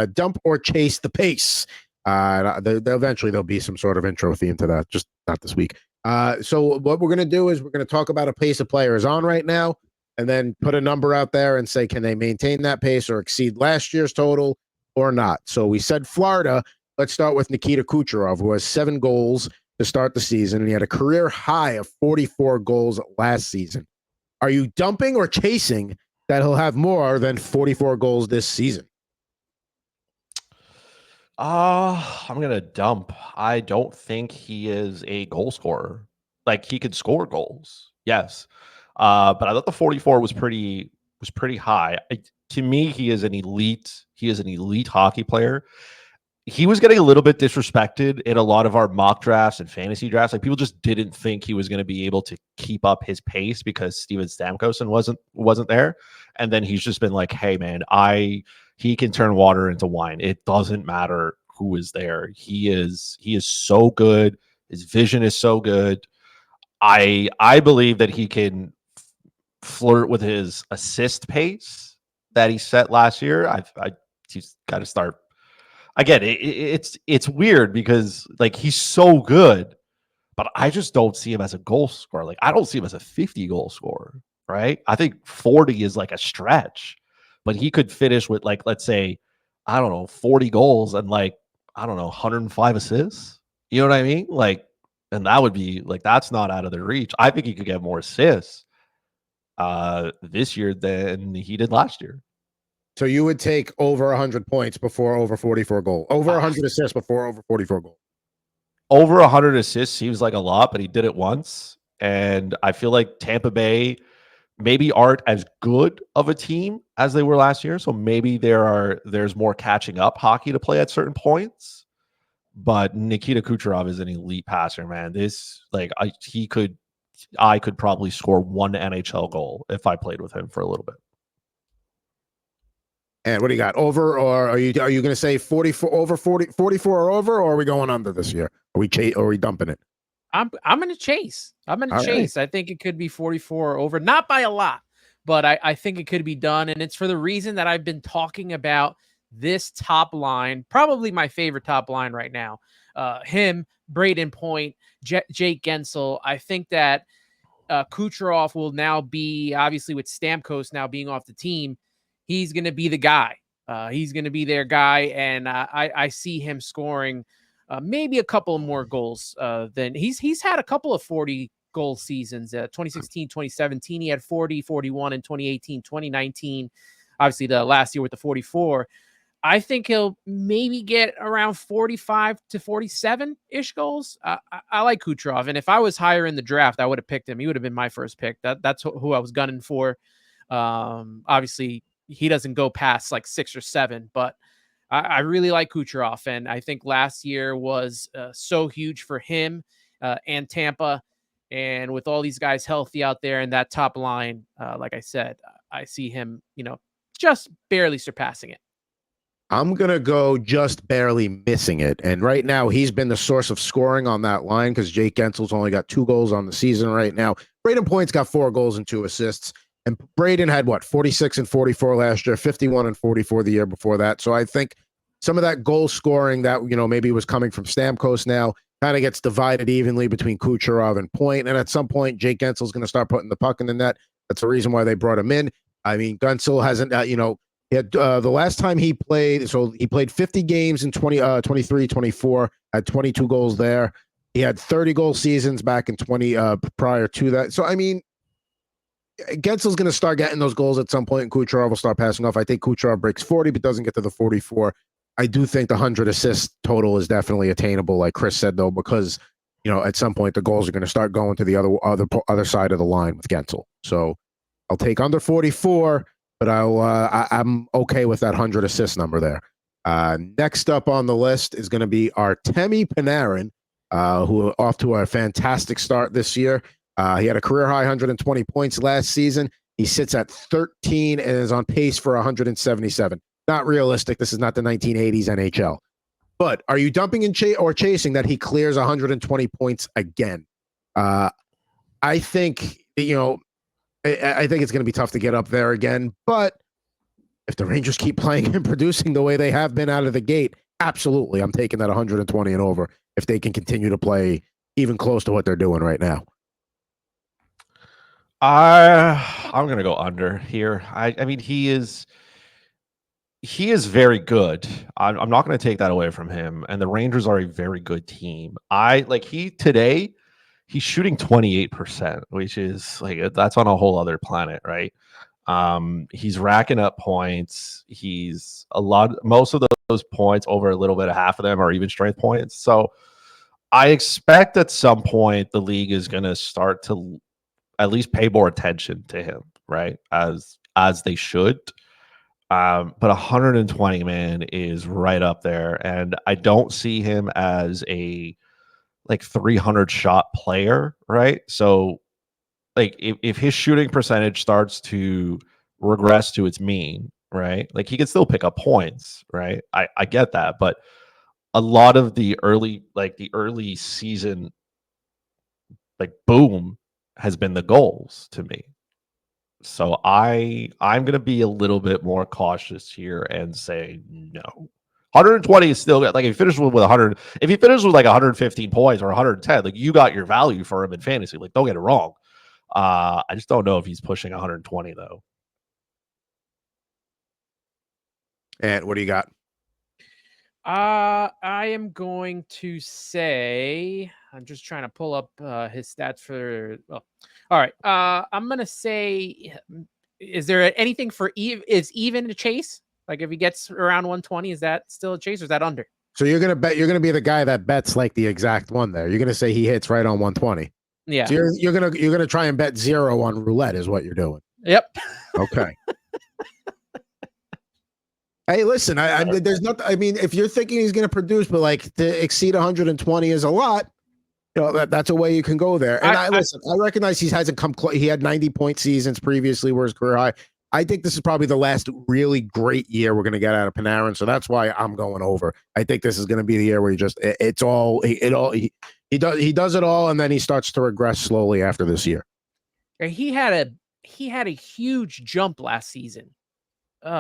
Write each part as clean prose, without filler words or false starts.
dump or chase the pace. Eventually there'll be some sort of intro theme to that, just not this week. So what we're going to do is we're going to talk about a pace a player is on right now, and then put a number out there and say, can they maintain that pace or exceed last year's total or not? So we said Florida. Let's start with Nikita Kucherov, who has 7 goals to start the season, and he had a career high of 44 goals last season. Are you dumping or chasing that he'll have more than 44 goals this season? I'm going to dump. I don't think he is a goal scorer. Like, he could score goals. Yes. But I thought the 44 was pretty high. To me, he is an elite hockey player. He was getting a little bit disrespected in a lot of our mock drafts and fantasy drafts. Like, people just didn't think he was going to be able to keep up his pace because Steven Stamkos wasn't there. And then he's just been like, hey man, he can turn water into wine. It doesn't matter who is there. He is so good. His vision is so good. I believe that he can flirt with his assist pace that he set last year. He's got to start. Again, it's weird because, like, he's so good, but I just don't see him as a goal scorer. Like, I don't see him as a 50 goal scorer, right? I think 40 is like a stretch, but he could finish with, like, let's say, I don't know, 40 goals and, like, I don't know, 105 assists. You know what I mean? Like, and that would be like, that's not out of the reach. I think he could get more assists this year than he did last year. So you would take over 100 points before over 44 goals, over 100 assists before over 44 goals. Over 100 assists seems like a lot, but he did it once. And I feel like Tampa Bay maybe aren't as good of a team as they were last year. So maybe there's more catching up hockey to play at certain points. But Nikita Kucherov is an elite passer, man. I could probably score one NHL goal if I played with him for a little bit. And what do you got? Over, or are you going to say 44 over 44 or over, or are we going under this year? Are we dumping it? I'm going to chase. I'm going to chase. Right. I think it could be 44 or over, not by a lot, but I think it could be done. And it's for the reason that I've been talking about this top line, probably my favorite top line right now. Him, Braden Point, Jake Gensel. I think that Kucherov will now be, obviously with Stamkos now being off the team, he's going to be the guy. He's going to be their guy, and I see him scoring maybe a couple more goals than he's had a couple of 40 goal seasons. 2016, 2017, he had 40, 41 in 2018, 2019. Obviously, the last year with the 44. I think he'll maybe get around 45 to 47-ish goals. I like Kucherov, and if I was higher in the draft, I would have picked him. He would have been my first pick. That's who I was gunning for. Obviously, he doesn't go past like 6 or 7, but I really like Kucherov, and I think last year was so huge for him and Tampa. And with all these guys healthy out there in that top line, like I said, I see him, just barely surpassing it. I'm going to go just barely missing it. And right now, he's been the source of scoring on that line because Jake Gensel's only got 2 goals on the season right now. Braden Point's got 4 goals and 2 assists. And Braden had, 46 and 44 last year, 51 and 44 the year before that. So I think some of that goal scoring that, maybe was coming from Stamkos now kind of gets divided evenly between Kucherov and Point. And at some point, Jake Gensel's going to start putting the puck in the net. That's the reason why they brought him in. I mean, Gensel hasn't, he had the last time he played, so he played 50 games in 23, 24, had 22 goals there. He had 30 goal seasons back in 20 prior to that. So, I mean, Gensel's going to start getting those goals at some point, and Kucherov will start passing off. I think Kucherov breaks 40, but doesn't get to the 44. I do think the 100 assist total is definitely attainable, like Chris said, though, because, at some point the goals are going to start going to the other side of the line with Gensel. So I'll take under 44. But I'm okay with that 100 assist number there. Next up on the list is going to be Artemi Panarin, who off to a fantastic start this year. He had a career high 120 points last season. He sits at 13 and is on pace for 177. Not realistic. This is not the 1980s NHL. But are you dumping in or chasing that he clears 120 points again? I think, I think it's going to be tough to get up there again, but If the Rangers keep playing and producing the way they have been out of the gate, absolutely, I'm taking that 120 and over if they can continue to play even close to what they're doing right now. I'm gonna go under here. I mean, he is very good. I'm not going to take that away from him. And the Rangers are a very good team. He's shooting 28%, which is like that's on a whole other planet, right? He's racking up points. Most of those points, over a little bit of half of them are even strength points. So I expect at some point the league is going to start to at least pay more attention to him, right? As they should. But 120, man, is right up there. And I don't see him as a 300 shot player, right? So like if his shooting percentage starts to regress to its mean, right? Like he can still pick up points, right? I get that, but a lot of the early season boom has been the goals to me. So I'm going to be a little bit more cautious here and say no. 120 is still good. Like if he finishes with 100, if he finishes with 115 points or 110, like you got your value for him in fantasy. Like don't get it wrong. I just don't know if he's pushing 120 though. And what do you got? I am going to say, I'm just trying to pull up his stats for. Oh, all right. I'm gonna say, is there anything for is even a chase? Like if he gets around 120, is that still a chase or is that under? So you're gonna be the guy that bets like the exact one there. You're gonna say he hits right on 120. Yeah. So you're gonna try and bet 0 on roulette is what you're doing. Yep. Okay. Hey, listen, there's nothing. I mean, if you're thinking he's going to produce, but to exceed 120 is a lot, that's a way you can go there. And I recognize he hasn't come close. He had 90-point seasons previously, where his career high. I think this is probably the last really great year we're going to get out of Panarin, so that's why I'm going over. I think this is going to be the year where he does it all, and then he starts to regress slowly after this year. He had a huge jump last season.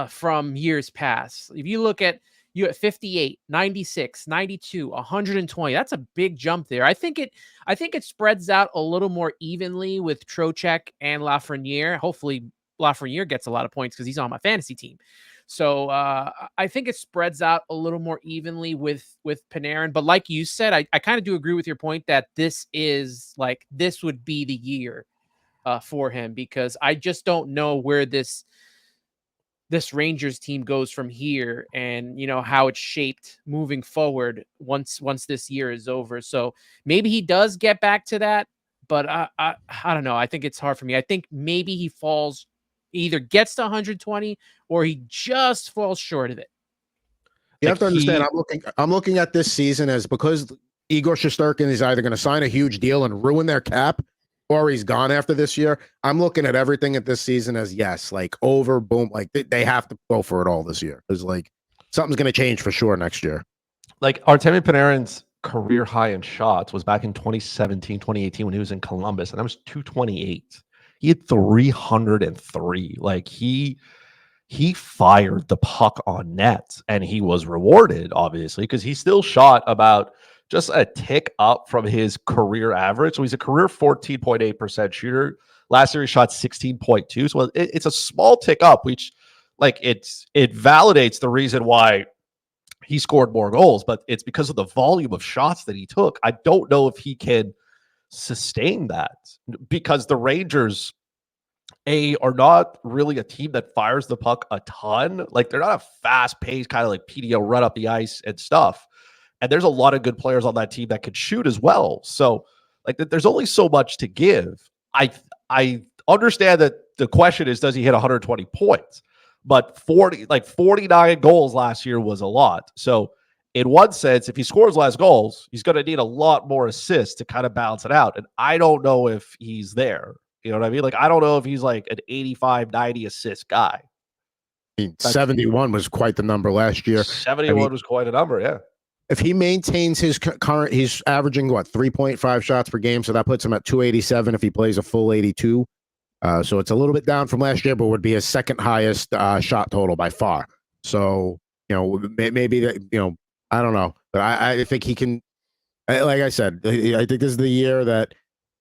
From years past. If you look at 58, 96, 92, 120, that's a big jump there. I think it spreads out a little more evenly with Trocheck and Lafreniere. Hopefully Lafreniere gets a lot of points because he's on my fantasy team. So I think it spreads out a little more evenly with Panarin. But like you said, I kind of do agree with your point that this would be the year for him, because I just don't know where this Rangers team goes from here, and how it's shaped moving forward once this year is over. So maybe he does get back to that, but I don't know. I think it's hard for me. I think maybe he either gets to 120 or he just falls short of it. You have to understand, I'm looking at this season as, because Igor Shesterkin is either going to sign a huge deal and ruin their cap, or he's gone after this year. I'm looking at everything at this season as over, boom. They have to go for it all this year, because something's going to change for sure next year. Artemi Panarin's career high in shots was back in 2017, 2018 when he was in Columbus, and that was 228. He had 303. He fired the puck on net, and he was rewarded, obviously, because he still shot about just a tick up from his career average. So he's a career 14.8% shooter. Last year he shot 16.2. So it's a small tick up, which it validates the reason why he scored more goals, but it's because of the volume of shots that he took. I don't know if he can sustain that, because the Rangers are not really a team that fires the puck a ton. They're not a fast-paced kind of PDO run up the ice and stuff. And there's a lot of good players on that team that could shoot as well. So there's only so much to give. I understand that the question is, does he hit 120 points? But 49 goals last year was a lot. So in one sense, if he scores less goals, he's going to need a lot more assists to kind of balance it out. And I don't know if he's there. You know what I mean? I don't know if he's an 85, 90 assist guy. 71 was quite the number last year. 71 was quite a number, yeah. If he maintains his current, he's averaging 3.5 shots per game, so that puts him at 287 if he plays a full 82. So it's a little bit down from last year, but would be his second highest shot total by far. So, maybe that, I don't know, but I think he can, like I said, I think this is the year that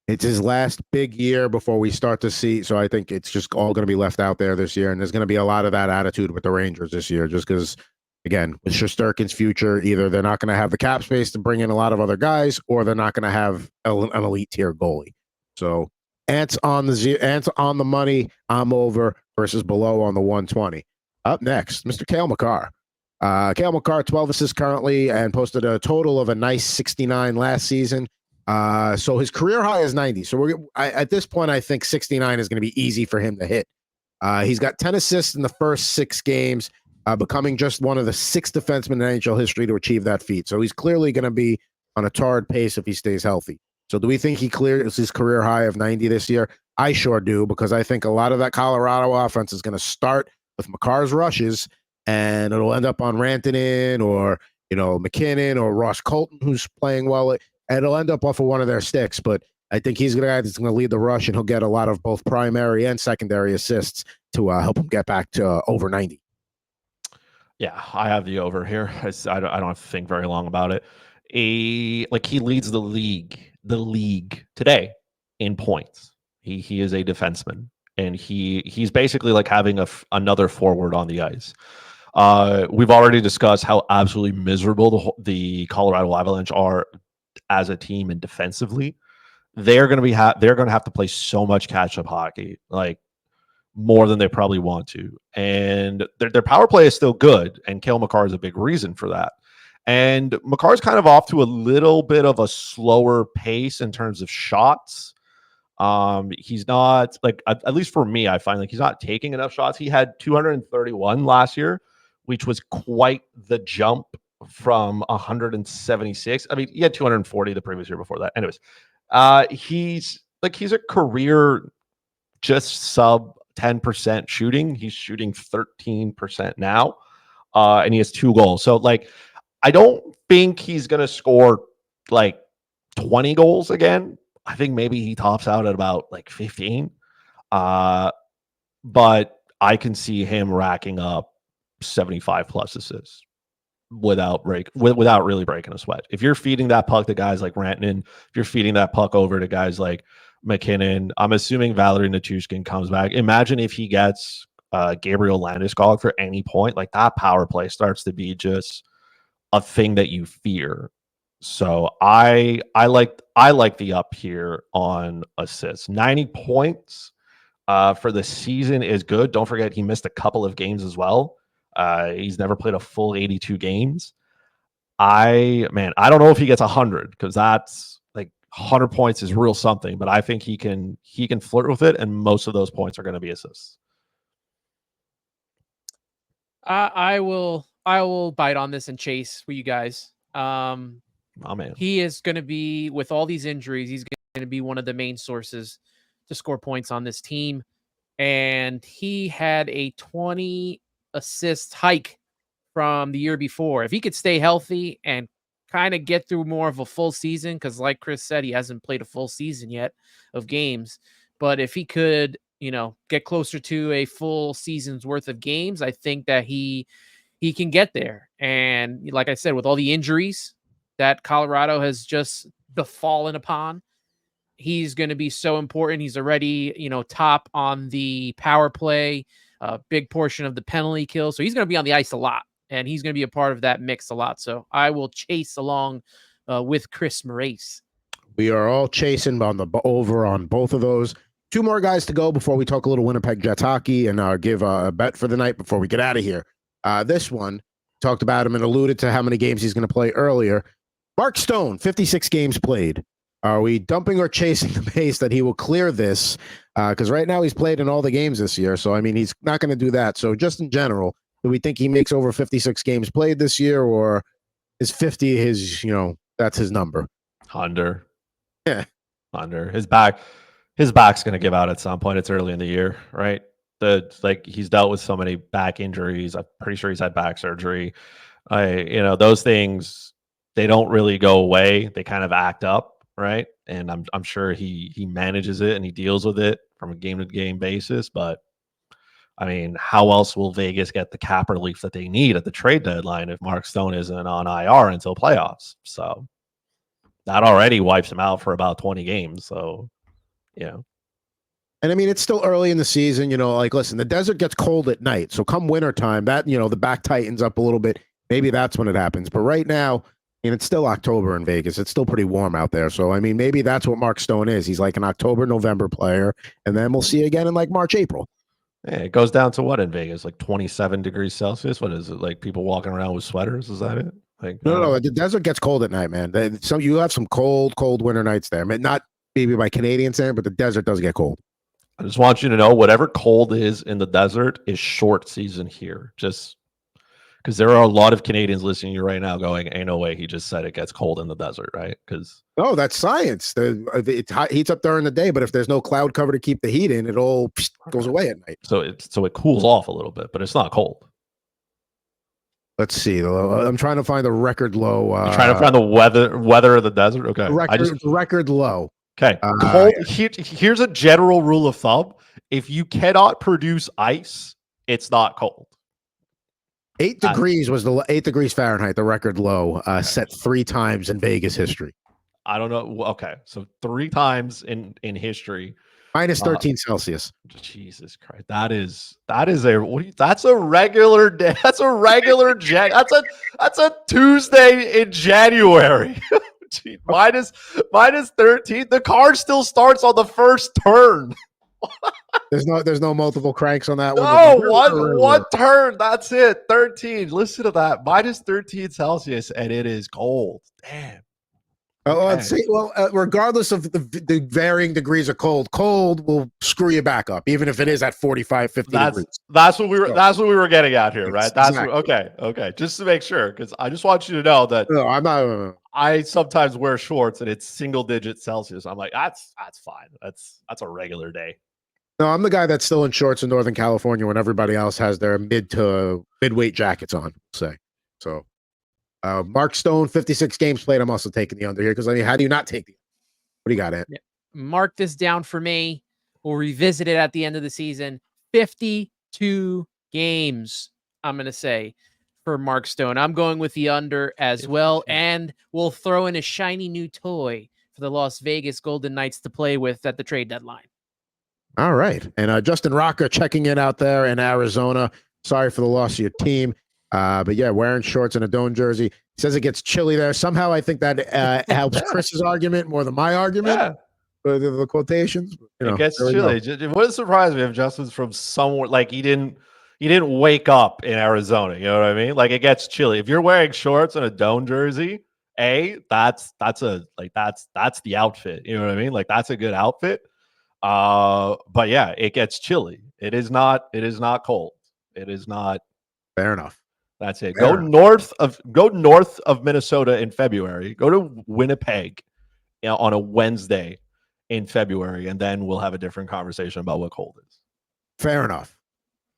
it's his last big year before we start to see. So I think it's just all going to be left out there this year. And there's going to be a lot of that attitude with the Rangers this year, just because, again, with Shesterkin's future, either they're not going to have the cap space to bring in a lot of other guys, or they're not going to have an elite tier goalie. So Ants on the money. I'm over versus below on the 120. Up next, Mr. Cale Makar. Cale Makar, 12 assists currently, and posted a total of a nice 69 last season. So his career high is 90. So at this point, I think 69 is going to be easy for him to hit. He's got 10 assists in the first 6 games, becoming just one of the 6 defensemen in NHL history to achieve that feat. So he's clearly going to be on a torrid pace if he stays healthy. So do we think he clears his career high of 90 this year? I sure do, because I think a lot of that Colorado offense is going to start with Makar's rushes, and it'll end up on Rantanen or, McKinnon or Ross Colton, who's playing well. And it'll end up off of one of their sticks, but I think he's going to lead the rush, and he'll get a lot of both primary and secondary assists to help him get back to over 90. Yeah, I have the over here. I don't have to think very long about it. He leads the league today in points. He is a defenseman, and he's basically like having another forward on the ice. We've already discussed how absolutely miserable the Colorado Avalanche are as a team and defensively. They're going to have to play so much catch up hockey, like more than they probably want to. And their power play is still good, and Cale Makar is a big reason for that. And Makar's kind of off to a little bit of a slower pace in terms of shots. He's not, like, at least for me, I find like he's not taking enough shots. He had 231 last year, which was quite the jump from 176. I mean, he had 240 the previous year before that. Anyways, he's a career just sub 10% shooting. He's shooting 13% now, and he has 2 goals. So, like, I don't think he's gonna score like 20 goals again. I think maybe he tops out at about like 15. But I can see him racking up 75 plus assists without really breaking a sweat. If you're feeding that puck to guys like Rantanen, if you're feeding that puck over to guys like McKinnon, I'm assuming Valerie Nichushkin comes back. Imagine if he gets Gabriel Landeskog for any point, like that power play starts to be just a thing that you fear. So I like the up here on assists. 90 points for the season is good. Don't forget he missed a couple of games as well. He's never played a full 82 games. I don't know if he gets 100, because that's like 100 points is real something, but I think he can flirt with it, and most of those points are going to be assists. I will bite on this and chase for you guys. Oh, man. He is going to be, with all these injuries, he's going to be one of the main sources to score points on this team. And he had a 20 assist hike from the year before. If he could stay healthy and kind of get through more of a full season, because like Chris said, he hasn't played a full season yet of games. But if he could, get closer to a full season's worth of games, I think that he can get there. And like I said, with all the injuries that Colorado has just befallen upon, he's going to be so important. He's already, top on the power play, a big portion of the penalty kill. So he's going to be on the ice a lot, and he's going to be a part of that mix a lot. So I will chase along with Chris Morace. We are all chasing on the over on both of those. 2 more guys to go before we talk a little Winnipeg Jets hockey and give a bet for the night before we get out of here. This one, talked about him and alluded to how many games he's going to play earlier. Mark Stone, 56 games played. Are we dumping or chasing the pace that he will clear this? Because right now he's played in all the games this year. So, I mean, he's not going to do that. So just in general, do we think he makes over 56 games played this year, or is 50 his, that's his number? Under. Yeah. Under. His back's going to give out at some point. It's early in the year, right? He's dealt with so many back injuries. I'm pretty sure he's had back surgery. Those things, they don't really go away. They kind of act up. right? And I'm sure he manages it and he deals with it from a game to game basis. But I mean, how else will Vegas get the cap relief that they need at the trade deadline if Mark Stone isn't on IR until playoffs? So that already wipes him out for about 20 games. So, yeah. And I mean, it's still early in the season, like, listen, the desert gets cold at night. So come wintertime, that, the back tightens up a little bit. Maybe that's when it happens. But right now, it's still October in Vegas. It's still pretty warm out there. So, I mean, maybe that's what Mark Stone is. He's like an October, November player. And then we'll see again in like March, April. Yeah, it goes down to what in Vegas? Like 27 degrees Celsius? What is it? Like people walking around with sweaters? Is that it? Like No. The desert gets cold at night, man. You have some cold winter nights there. I mean, not maybe by Canadian standard, but the desert does get cold. I just want you to know whatever cold is in the desert is short season here. Just because there are a lot of Canadians listening to you right now going, ain't no way he just said it gets cold in the desert, right? Because no, that's science. It heats up during the day, but if there's no cloud cover to keep the heat in, it all goes away at night. So it cools off a little bit, but it's not cold. Let's see. I'm trying to find the record low. You're trying to find the weather of the desert. Okay, record low. Okay, cold. Here's a general rule of thumb: if you cannot produce ice, it's not cold. 8 degrees was the 8 degrees Fahrenheit, the record low, set 3 times in Vegas history. I don't know. Okay, so 3 times in history. Minus 13 Celsius. Jesus Christ, that's a regular day. That's a regular that's a Tuesday in January. minus 13. The car still starts on the first turn. There's no multiple cranks on that one. No, one turn. That's it. 13. Listen to that. Minus 13 Celsius, and it is cold. Damn. Let's see. Well, regardless of the varying degrees of cold will screw you back up, even if it is at 45, 50 degrees. That's what we were getting at here, right? Exactly. Okay. Just to make sure, because I just want you to know that no, I'm not. I sometimes wear shorts and it's single digit Celsius. I'm like, that's fine. That's a regular day. No, I'm the guy that's still in shorts in Northern California when everybody else has their midweight jackets on. Say so. Mark Stone, 56 games played. I'm also taking the under here because I mean, how do you not take the? What do you got, Ant? Yeah. Mark this down for me. We'll revisit it at the end of the season. 52 games. I'm going to say for Mark Stone. I'm going with the under as well, and we'll throw in a shiny new toy for the Las Vegas Golden Knights to play with at the trade deadline. All right, and Justin Rocker checking in out there in Arizona. Sorry for the loss of your team. But yeah, wearing shorts and a Dome jersey. He says it gets chilly there. Somehow I think that helps Chris's argument more than my argument. Yeah. The quotations. It gets chilly. It wouldn't surprise me if Justin's from somewhere like he didn't wake up in Arizona. You know what I mean? Like it gets chilly. If you're wearing shorts and a Dome jersey, that's the outfit. You know what I mean? Like that's a good outfit. But yeah, it gets chilly. It is not cold. It is not. Fair enough. That's it. Go north of Minnesota in February. Go to Winnipeg on a Wednesday in February, and then we'll have a different conversation about what cold is. Fair enough.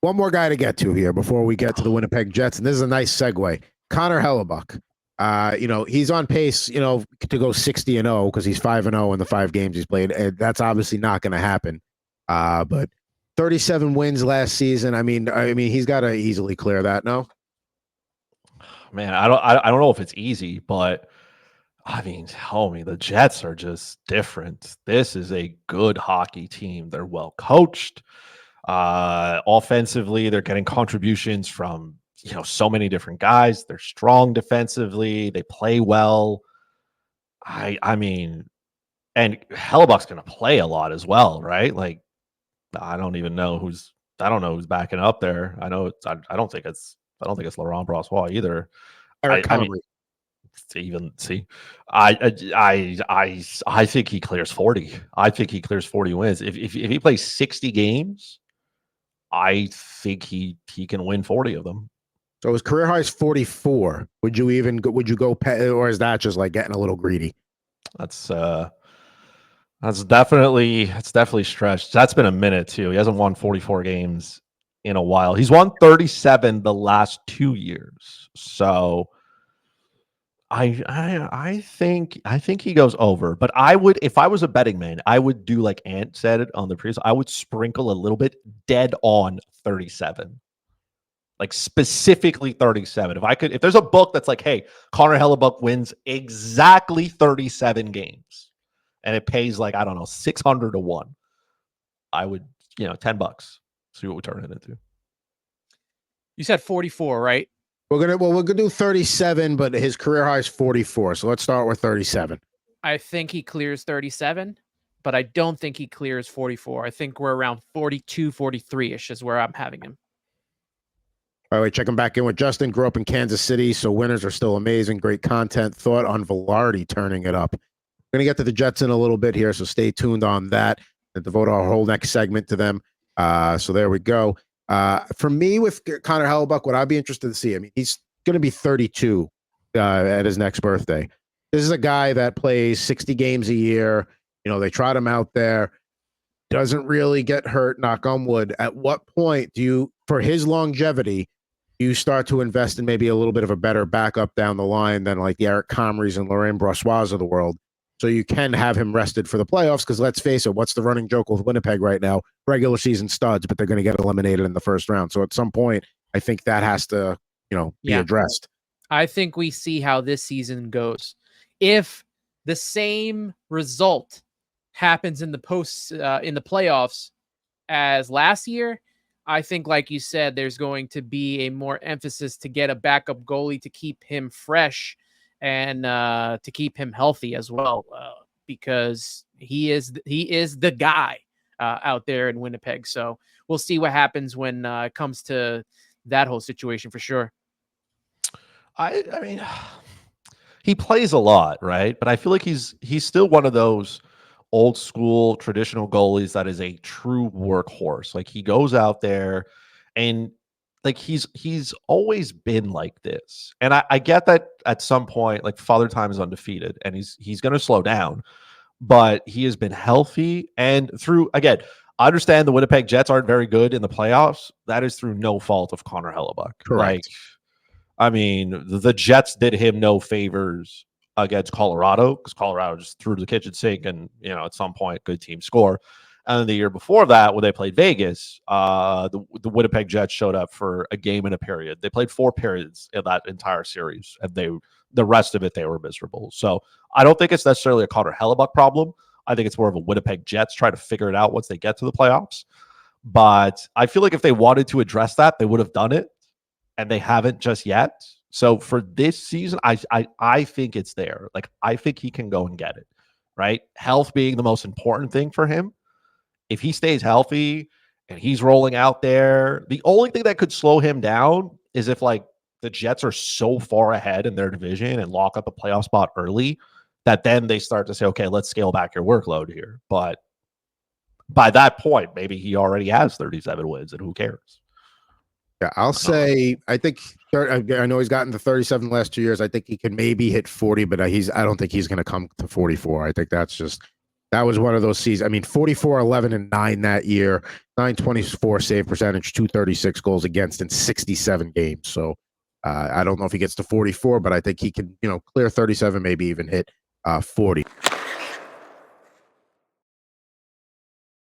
One more guy to get to here before we get to the Winnipeg Jets, and this is a nice segue. Connor Hellebuck. He's on pace, to go 60-0 because he's 5-0 in the 5 games he's played. And that's obviously not going to happen. But 37 wins last season. I mean, he's got to easily clear that. No. Man, I don't know if it's easy, but I mean, homie, the Jets are just different. This is a good hockey team. They're well coached. Offensively, they're getting contributions from so many different guys. They're strong defensively. They play well. I mean, and Hellebuck's going to play a lot as well, right? Like, I don't know who's backing up there. I know I don't think it's Laurent Brossoit either. I think he clears 40. I think he clears 40 wins. If he plays 60 games, I think he can win 40 of them. So his career high is 44. Would you go or is that just like getting a little greedy? That's definitely stretched. That's been a minute too. He hasn't won 44 games in a while. He's won 37 the last 2 years. So I think he goes over, but I would, if I was a betting man, I would do like Ant said it on the previous. I would sprinkle a little bit dead on 37. Like specifically 37. If there's a book that's like, hey, Connor Hellebuck wins exactly 37 games and it pays like, I don't know, 600 to 1, I would, $10, see what we turn it into. You said 44, right? We're gonna do 37, but his career high is 44. So let's start with 37. I think he clears 37, but I don't think he clears 44. I think we're around 42, 43-ish is where I'm having him. By the way, checking back in with Justin. Grew up in Kansas City, so winners are still amazing. Great content. Thought on Velarde turning it up. We're going to get to the Jets in a little bit here, so stay tuned on that. And devote our whole next segment to them. So there we go. For me, with Connor Hellebuck, what I'd be interested to see, I mean, he's going to be 32 at his next birthday. This is a guy that plays 60 games a year. They trot him out there. Doesn't really get hurt, knock on wood. At what point do you, for his longevity, you start to invest in maybe a little bit of a better backup down the line than like the Eric Comries and Laurent Brossois of the world? So you can have him rested for the playoffs, because let's face it, what's the running joke with Winnipeg right now? Regular season studs, but they're going to get eliminated in the first round. So at some point, I think that has to, be addressed. I think we see how this season goes. If the same result happens in the playoffs as last year, I think, like you said, there's going to be a more emphasis to get a backup goalie to keep him fresh and to keep him healthy as well, because he is the guy out there in Winnipeg. So we'll see what happens when it comes to that whole situation for sure. I mean, he plays a lot, right? But I feel like he's still one of those old school traditional goalies that is a true workhorse. Like, he goes out there and like he's always been like this. And I get that at some point, like, Father Time is undefeated and he's going to slow down, but he has been healthy. And through, again, I understand the Winnipeg Jets aren't very good in the playoffs. That is through no fault of Connor Hellebuck. Correct. Like, I mean, the Jets did him no favors against Colorado, because Colorado just threw to the kitchen sink and, at some point, good team score. And then the year before that, when they played Vegas, the Winnipeg Jets showed up for a game in a period. They played 4 periods in that entire series, and the rest of it, they were miserable. So I don't think it's necessarily a Connor Hellebuck problem. I think it's more of a Winnipeg Jets try to figure it out once they get to the playoffs. But I feel like if they wanted to address that, they would have done it, and they haven't just yet. So for this season, I think it's there. Like, I think he can go and get it, right? Health being the most important thing for him. If he stays healthy and he's rolling out there, the only thing that could slow him down is if, like, the Jets are so far ahead in their division and lock up a playoff spot early that then they start to say, okay, let's scale back your workload here. But by that point, maybe he already has 37 wins, and who cares? Yeah, I'll say, I think, I know he's gotten to 37 the last 2 years. I think he can maybe hit 40, but I don't think he's going to come to 44. I think that was one of those seasons. I mean, 44, 11, and 9 that year, 924 save percentage, 236 goals against in 67 games. So I don't know if he gets to 44, but I think he can, clear 37, maybe even hit 40.